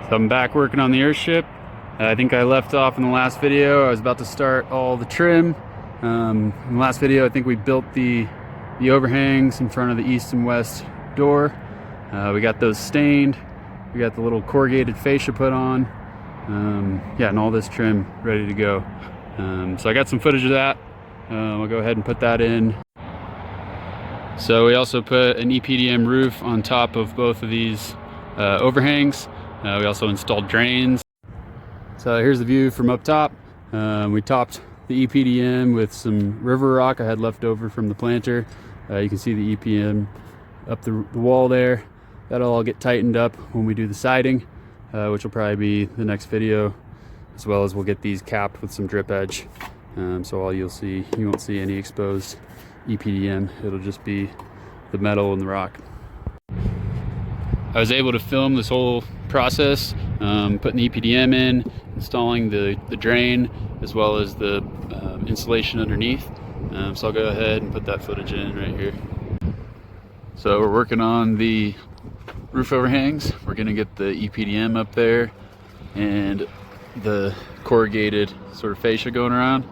So I'm back working on the Earthship. I think I left off in the last video. I was about to start all the trim. In the last video, I think we built the overhangs in front of the east and west door. We got those stained. We got the little corrugated fascia put on. Yeah, and all this trim ready to go. So I got some footage of that. I'll go ahead and put that in. So we also put an EPDM roof on top of both of these overhangs. We also installed drains. So here's the view from up top. We topped the EPDM with some river rock I had left over from the planter. You can see the EPDM up the wall there. That'll all get tightened up when we do the siding, which will probably be the next video, as well as we'll get these capped with some drip edge. So all you won't see any exposed EPDM. It'll just be the metal and the rock. I was able to film this whole process, putting the EPDM in, installing the drain, as well as the insulation underneath. So I'll go ahead and put that footage in right here. So we're working on the roof overhangs. We're gonna get the EPDM up there and the corrugated sort of fascia going around.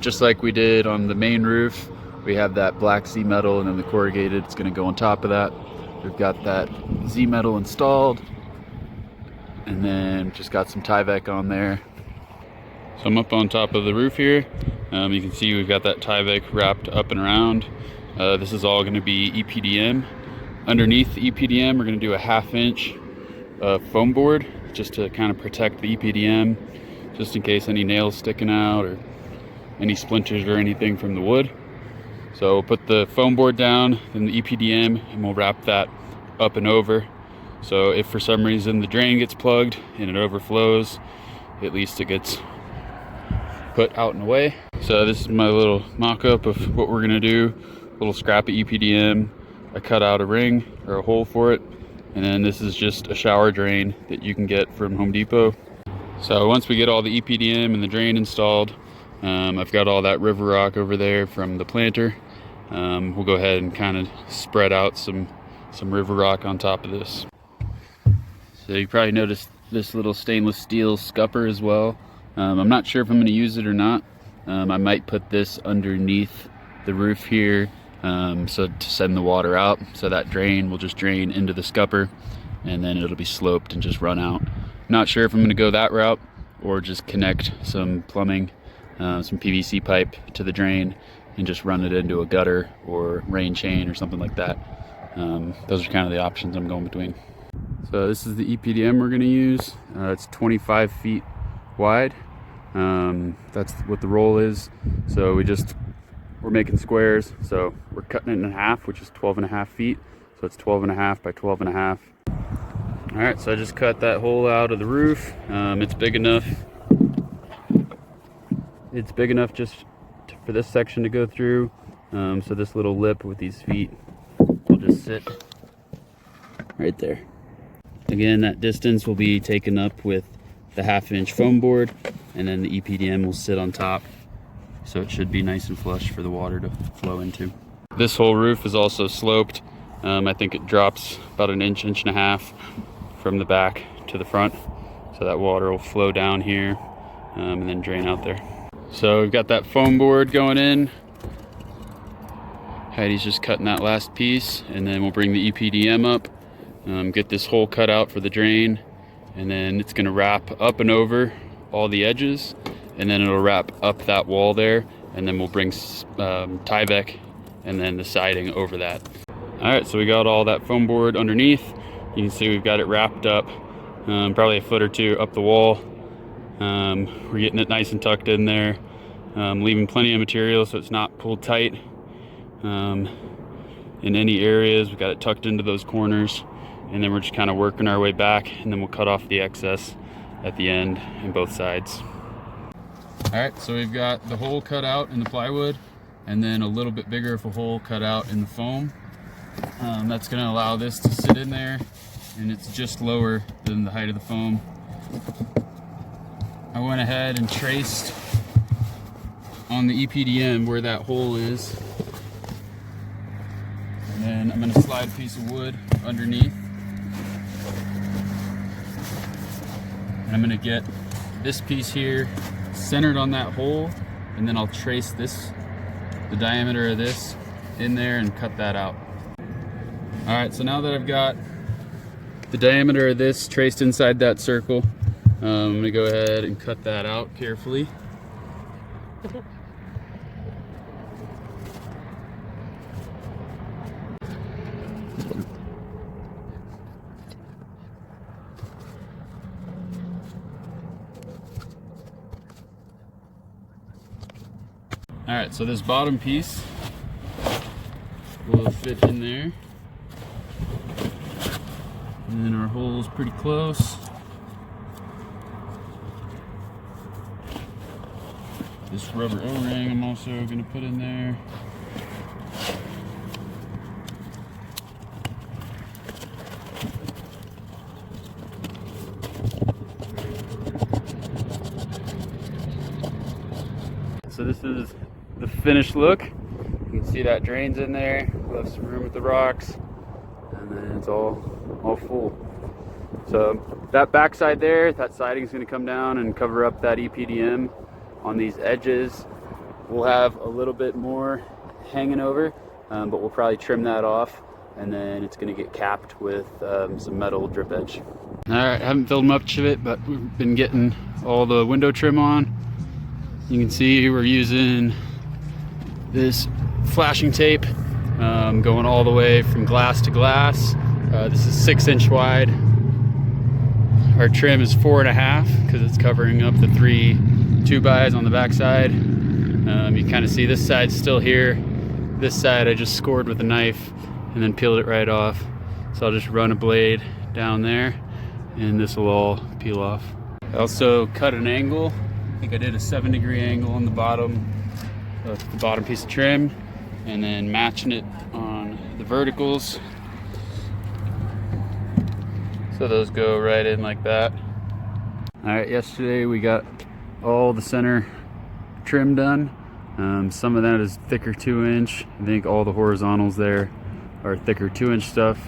Just like we did on the main roof, we have that black Z metal and then the corrugated, it's gonna go on top of that. We've got that Z metal installed, and then just got some Tyvek on there. So I'm up on top of the roof here. You can see we've got that Tyvek wrapped up and around. This is all gonna be EPDM. Underneath the EPDM, we're gonna do a 1/2 inch foam board, just to kind of protect the EPDM, just in case any nails sticking out or any splinters or anything from the wood. So we'll put the foam board down, then the EPDM, and we'll wrap that up and over. So if for some reason the drain gets plugged and it overflows, at least it gets put out and away. So this is my little mock-up of what we're gonna do. A little scrappy EPDM. I cut out a ring or a hole for it. And then this is just a shower drain that you can get from Home Depot. So once we get all the EPDM and the drain installed, I've got all that river rock over there from the planter. We'll go ahead and kind of spread out some river rock on top of this. So you probably noticed this little stainless steel scupper as well. I'm not sure if I'm going to use it or not. I might put this underneath the roof here, so to send the water out, so that drain will just drain into the scupper and then it'll be sloped and just run out. Not sure if I'm going to go that route or just connect some plumbing, some PVC pipe to the drain and just run it into a gutter or rain chain or something like that. Those are kind of the options I'm going between. So this is the EPDM we're going to use. It's 25 feet wide. That's what the roll is. So we're making squares. So we're cutting it in half, which is 12.5 feet. So it's 12.5 by 12.5. All right, so I just cut that hole out of the roof. It's big enough. It's big enough just for this section to go through. So this little lip with these feet will just sit right there. Again, that distance will be taken up with the 1/2 inch foam board, and then the EPDM will sit on top. So it should be nice and flush for the water to flow into. This whole roof is also sloped. I think it drops about an inch, inch and a half from the back to the front. So that water will flow down here and then drain out there. So we've got that foam board going in. Heidi's just cutting that last piece, and then we'll bring the EPDM up, get this hole cut out for the drain, and then it's gonna wrap up and over all the edges, and then it'll wrap up that wall there, and then we'll bring Tyvek and then the siding over that. All right, so we got all that foam board underneath. You can see we've got it wrapped up, probably a foot or two up the wall. We're getting it nice and tucked in there, leaving plenty of material so it's not pulled tight in any areas. We've got it tucked into those corners, and then we're just kind of working our way back, and then we'll cut off the excess at the end in both sides. All right, so we've got the hole cut out in the plywood, and then a little bit bigger of a hole cut out in the foam. That's going to allow this to sit in there, and it's just lower than the height of the foam. I went ahead and traced on the EPDM where that hole is, and then I'm going to slide a piece of wood underneath. I'm gonna get this piece here centered on that hole, and then I'll trace the diameter of this in there and cut that out. All right, so now that I've got the diameter of this traced inside that circle, I'm gonna go ahead and cut that out carefully. All right, so this bottom piece will fit in there. And then our hole's pretty close. This rubber O-ring I'm also gonna put in there. So this is the finished look. You can see that drains in there. Left some room with the rocks, and then it's all full. So that backside there, that siding is going to come down and cover up that EPDM. On these edges, we'll have a little bit more hanging over, but we'll probably trim that off, and then it's going to get capped with some metal drip edge. All right, I haven't filled much of it, but we've been getting all the window trim on. You can see we're using this flashing tape going all the way from glass to glass. This is 6-inch wide. Our trim is 4.5 because it's covering up the 3 2x on the backside. You kind of see this side's still here. This side I just scored with a knife and then peeled it right off. So I'll just run a blade down there and this will all peel off. I also cut an angle. I think I did a 7-degree angle on the bottom piece of trim, and then matching it on the verticals. So those go right in like that. All right, yesterday we got all the center trim done. Some of that is thicker 2-inch. I think all the horizontals there are thicker 2-inch stuff.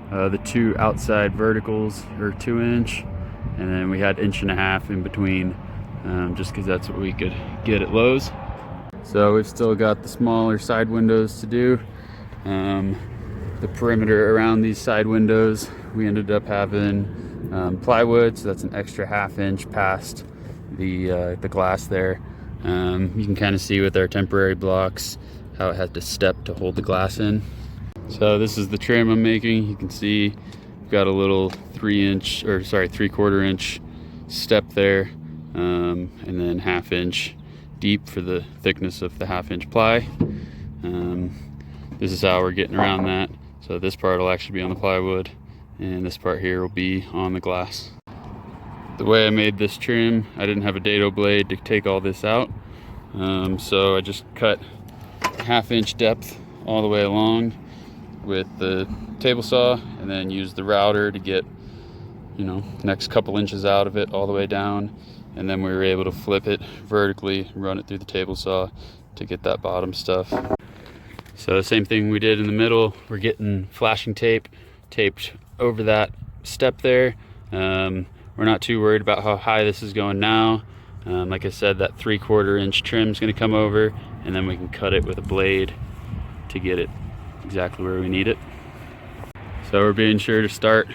The 2 outside verticals are 2-inch, and then we had 1.5 in between, just because that's what we could get at Lowe's. So we've still got the smaller side windows to do. The perimeter around these side windows, we ended up having plywood, so that's an extra 1/2 inch past the glass there. You can kind of see with our temporary blocks how it had to step to hold the glass in. So this is the trim I'm making. You can see we've got a little 3/4 inch step there, and then 1/2 inch deep for the thickness of the 1/2 inch ply. This is how we're getting around that. So this part will actually be on the plywood, and this part here will be on the glass. The way I made this trim, I didn't have a dado blade to take all this out, so I just cut 1/2 inch depth all the way along with the table saw, and then used the router to get, next couple inches out of it all the way down, and then we were able to flip it vertically, run it through the table saw to get that bottom stuff. So the same thing we did in the middle, we're getting flashing tape taped over that step there. We're not too worried about how high this is going now. Like I said, that 3/4 inch trim is going to come over, and then we can cut it with a blade to get it exactly where we need it. So we're being sure to start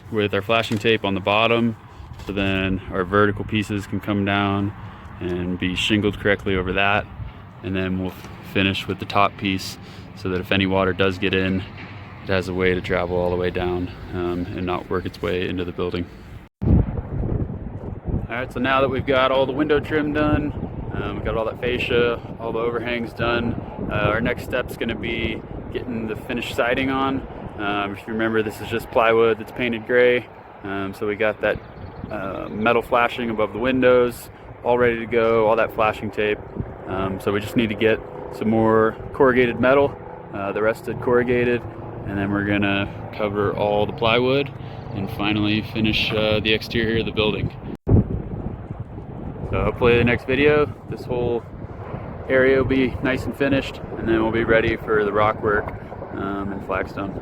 with our flashing tape on the bottom, so then our vertical pieces can come down and be shingled correctly over that, and then we'll finish with the top piece so that if any water does get in, it has a way to travel all the way down and not work its way into the building. Alright, so now that we've got all the window trim done, we've got all that fascia, all the overhangs done, our next step is going to be getting the finished siding on. If you remember, this is just plywood that's painted gray, so we got that metal flashing above the windows all ready to go, all that flashing tape. So we just need to get some more corrugated metal, the rest is corrugated, and then we're gonna cover all the plywood and finally finish the exterior of the building. So hopefully the next video, this whole area will be nice and finished, and then we'll be ready for the rock work and flagstone.